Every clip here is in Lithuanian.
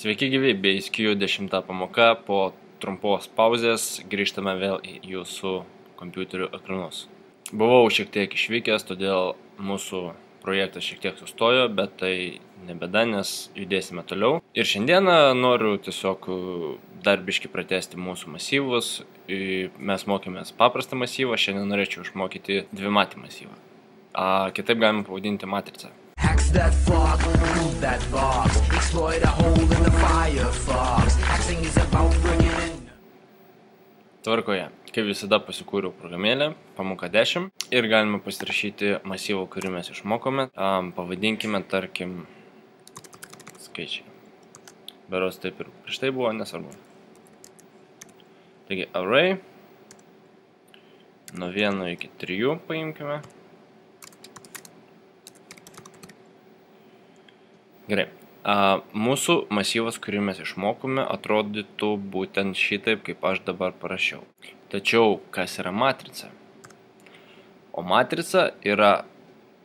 Sveiki gyvi, BaseQ 10 pamoka. Po trumpos pauzės grįžtame vėl į jūsų kompiuterių ekranus. Buvau šiek tiek išvykęs, todėl mūsų projektas šiek tiek sustojo, bet tai nebėda, nes judėsime toliau. Ir šiandieną noriu tiesiog dar biškį pratęsti mūsų masyvus. Mes mokėmės paprastą masyvą, šiandien norėčiau išmokyti dvimatį masyvą. Kitaip galime pavadinti matricą. Hacks that fog, move that fog, exploit a hole in the firefox. Hacking is about bringing in. Tvarkoje, kaip visada pasikūriau programėlę, pamoka 10 ir galime pasirašyti masyvą, kurį mes išmokome. Pavadinkime, tarkim, skaičiai. Beros taip ir prieš tai buvo, nesvarbu. Taigi, array, nuo 1 iki 3 paimkime. Gerai, mūsų masyvas, kurį mes išmokome, atrodytų būtent šitaip, kaip aš dabar parašiau. Tačiau, kas yra matrica? O matrica yra,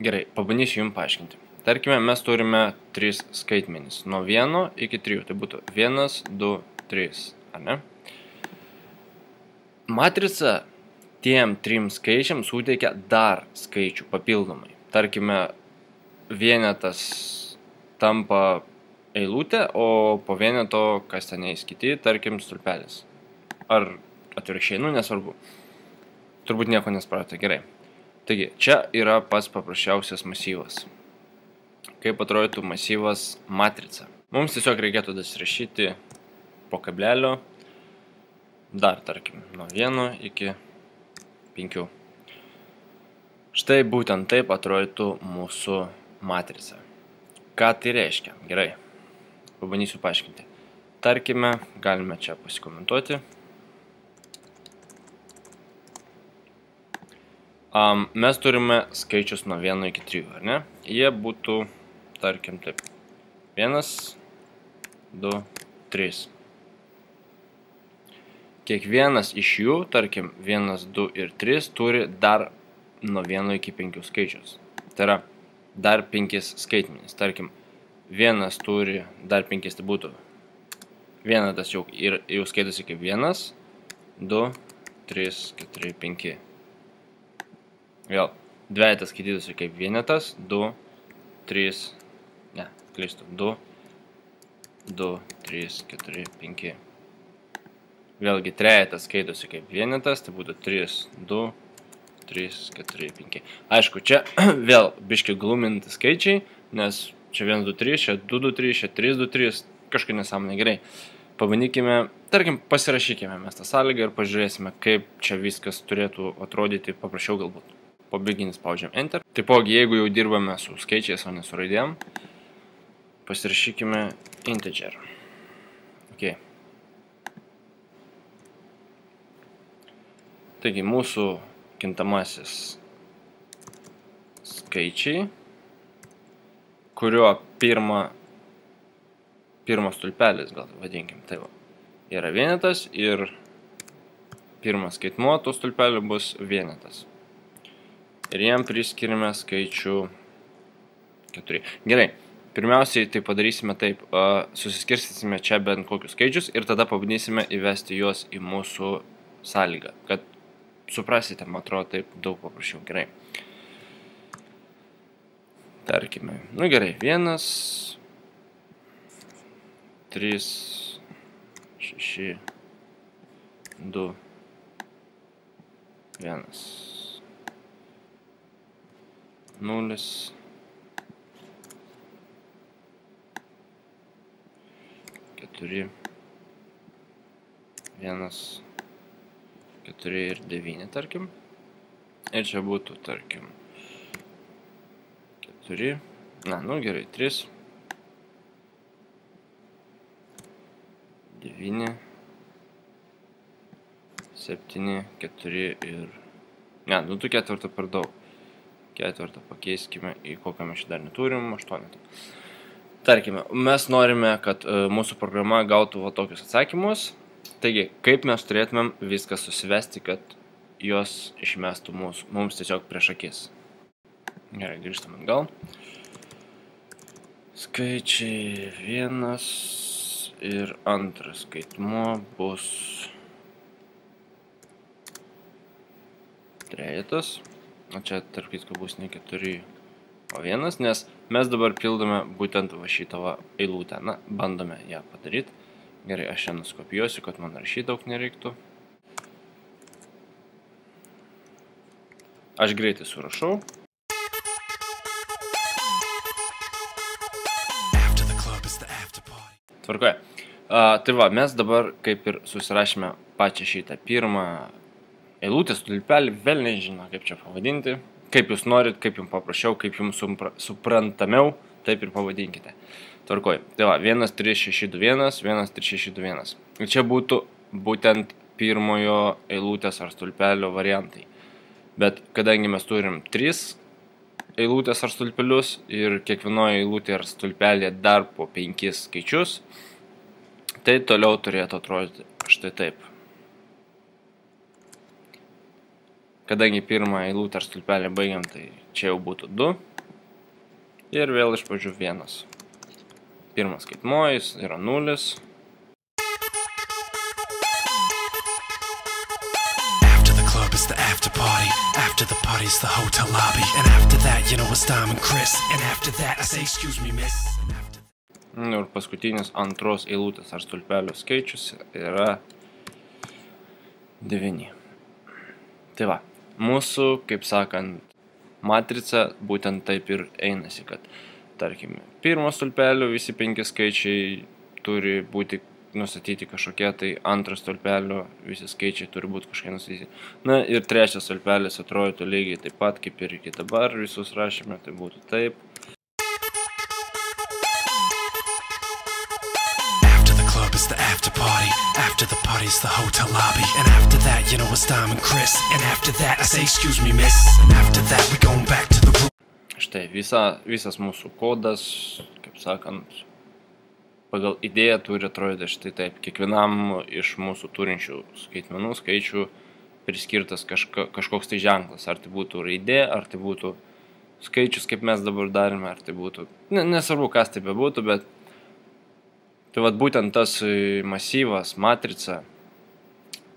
gerai, pabandysiu jums paaiškinti. Tarkime, mes turime 3 skaitmenis, nuo 1 iki 3, tai būtų 1, 2, 3, ar ne? Matrica tiem 3 skaičiam suteikia dar skaičių papildomai. Tarkime, vienetas tampa eilutė, o po vieneto, kas ten eis kiti, tarkim, stulpelis. Ar atvirkščiai, nesvarbu. Turbūt nieko nespratote, gerai. Taigi, čia yra pats paprasčiausias masyvas. Kaip atrodytų masyvas matrica. Mums tiesiog reikėtų dasirašyti po kablelio, dar, tarkim, nuo 1 iki 5. Štai būtent taip atrodytų mūsų matrica. Ką tai reiškia? Gerai, pabandysiu paaiškinti. Tarkime, galime čia pasikomentuoti. Mes turime skaičius nuo 1 iki 3, ar ne? Jie būtų, tarkim, taip. 1, 2, 3. Kiekvienas iš jų, tarkim, 1, 2 ir 3 turi dar nuo 1 iki 5 skaičius. Tai yra dar 5 skaitmenys. Tarkim, 1 turi dar 5, tai būtų vienetas jau skaitosi kaip 1, 2, 3, 4, 5. Vėl, dvejetas skaitytųsi kaip vienetas, 2, 3, ne, klystu, 2, 2, 3, 4, 5. Vėlgi, trejetas skaitosi kaip vienetas, tai būtų 3, 2, 3, 4, 5. Aišku, čia vėl biški gluminti skaičiai, nes čia 1, 2, 3, čia 2, 2, 3, čia 3, 2, 3, kažkai nesąmonė. Gerai, pabandykime, tarkim, pasirašykime mes tą sąlygą ir pažiūrėsime, kaip čia viskas turėtų atrodyti paprasčiau galbūt. Pabaiginį spaudžiam Enter. Taipogi, jeigu jau dirbame su skaičiais, o ne su raidėm, pasirašykime integer. Ok. Taigi, mūsų kintamasis skaičiai, kurio pirmas stulpelis, gal vadinkim, tai va, yra vienetas ir pirmas skaitmuo to stulpelio bus vienetas. Ir jam priskirime skaičių 4. Gerai, pirmiausiai tai padarysime taip, susiskirstysime čia bent kokius skaičius ir tada pabandysime įvesti juos į mūsų sąlygą, kad suprasite, man atrodo, taip daug paprasčiau. Gerai. Tarkime. Gerai. 1, 3, 6, 2, 1, 0, 4, 1, 4 ir 9, tarkim. Ir čia būtų, tarkim, 4, gerai, 3, 9, 7, 4 ir... tų ketvirtą per daug. Ketvirtą pakeiskime į kokią mes dar neturim, 8. Tarkime, mes norime, kad mūsų programa gautų va tokius atsakymus. Taigi, kaip mes turėtumėm viską susivesti, kad jos išmestų mums tiesiog prieš akis. Gerai, grįžtam atgal. Skaičiai 1 ir antras skaitmuo bus trejetas. O čia tarp kitko bus ne 4, o 1, nes mes dabar pildome būtent va šitą va eilutę. Na, bandome ją padaryti. Gerai, aš čia nuskopijuosiu, kad man rašyti daug nereiktų. Aš greitai surašau. Tvarkoje. Tai va, mes dabar kaip ir susirašėme pačią šitą pirmą eilutę, stulpelį, vėl nežino, kaip čia pavadinti. Kaip jūs norit, kaip jums paprašiau, kaip jums suprantamiau, taip ir pavadinkite. Tvarkoje. Tai va, 1, 3, 6, 2, 1, 1, 3, 6, 2, 1. Ir čia būtų būtent pirmojo eilutės ar stulpelio variantai. Bet kadangi mes turim 3 eilutės ar stulpelius ir kiekvienoje eilutė ar stulpelė dar po 5 skaičius, tai toliau turėtų atrodyti štai taip. Kadangi pirmą eilutę ar stulpelę baigiam, tai čia jau būtų 2. Ir vėl iš pradžių 1. Pirmas skaitmuo, jis yra 0. The after party, after the party's the hotel lobby, and after that, you know it's Dom and Chris, and after that I say excuse me miss. Ir paskutinis antros eilutės ar stulpelio skaičius yra 9. Tai va, mūsų, kaip sakant, matrica būtent taip ir einasi, kad tarkime, pirmo stulpelio visi 5 skaičiai turi būti nustatyti kažkokie, tai antras stulpelio visi skaičiai turi būti kažkokie nustatyti. Na ir trečias stulpelis atrodytų lygiai taip pat, kaip ir iki dabar visus rašėme, tai būtų taip. After the club is the after party, after the party's the hotel lobby, and after that, you know it's Dom and Chris, and after that I say excuse me miss, and after that we going back to the room. Štai, visas mūsų kodas, kaip sakant, pagal idėją turi atrodyti štai taip. Kiekvienam iš mūsų turinčių skaitmenų skaičių priskirtas kažkoks tai ženklas. Ar tai būtų raidė, ar tai būtų skaičius, kaip mes dabar darėme, ar tai būtų... Nesvarbu, kas tai bebūtų, bet... Tai vat būtent tas masyvas, matrica,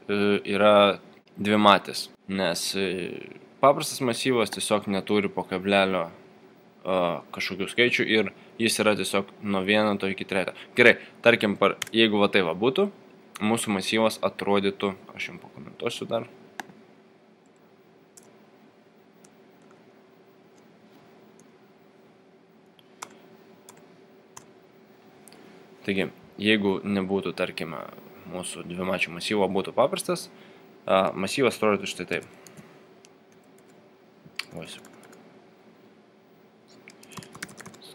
yra dvimatis. Nes paprastas masyvas tiesiog neturi po kablelio kažkokių skaičių ir jis yra tiesiog nuo 1 iki 3. Gerai, tarkim, jeigu va tai va būtų, mūsų masyvas atrodytų, aš jums pakomentuosiu dar. Taigi, jeigu nebūtų, tarkime, mūsų dvimačio masyvo būtų paprastas, masyvas atrodytų štai taip. Vosiu.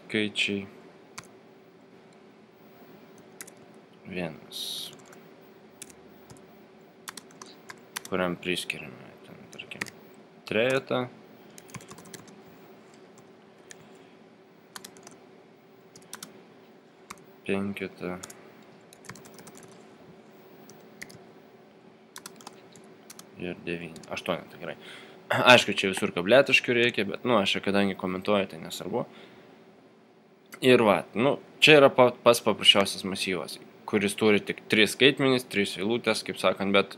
Skaičiai 1, kuriam priskiriame, ten, tarkim, trejetą, penketą ir 9, 8, tai gerai. Aišku, čia visur kabletiškių reikia, bet, aš čia kadangi komentuoju, tai nesvarbu. Ir va, čia yra pats paprasčiausias masyvas, kuris turi tik 3 skaitmenys, 3 eilutės, kaip sakant, bet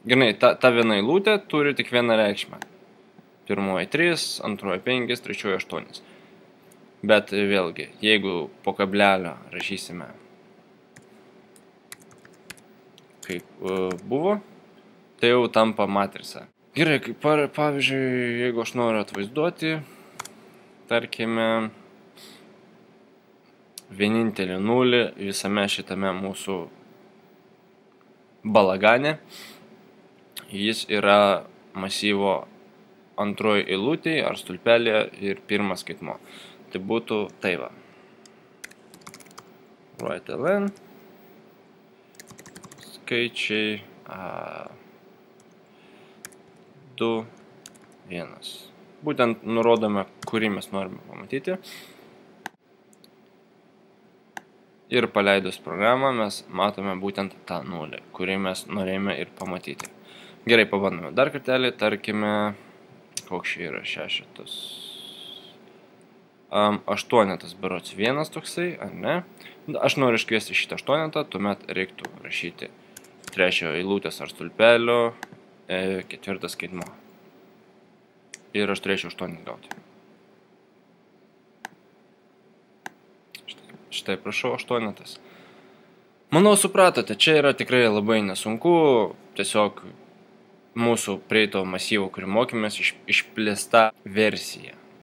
gerai, ta viena eilutė turi tik vieną reikšmę. Pirmoji 3, antroji 5, trečioji 8. Bet vėlgi, jeigu po kablelio rašysime kaip buvo, tai jau tampa matrica. Gerai, pavyzdžiui, jeigu aš noriu atvaizduoti, tarkime, vienintelį nulį visame šitame mūsų balagane, jis yra masyvo antroji eilutėje ar stulpelėje ir pirmas skaitmuo. Tai būtų tai va. Right ln, skaičiai 2, 1. Būtent nurodome, kurį mes norime pamatyti. Ir paleidus programą mes matome būtent tą nulį, kurį mes norėjome ir pamatyti. Gerai, pabandome dar kartelį, tarkime, koks čia yra 6. Aštuonetas berods vienas toksai, ar ne? Aš noriu iškviesti šitą aštuonetą, tuomet reiktų rašyti trečio eilutės ar stulpelio, ketvirtas skaitmuo. Ir aš turėčiau 8 gauti. Štai prašau, aštuonetas. Manau, supratote, čia yra tikrai labai nesunku, tiesiog mūsų prieito masyvo, kurį mokėmės, išplėsta versija.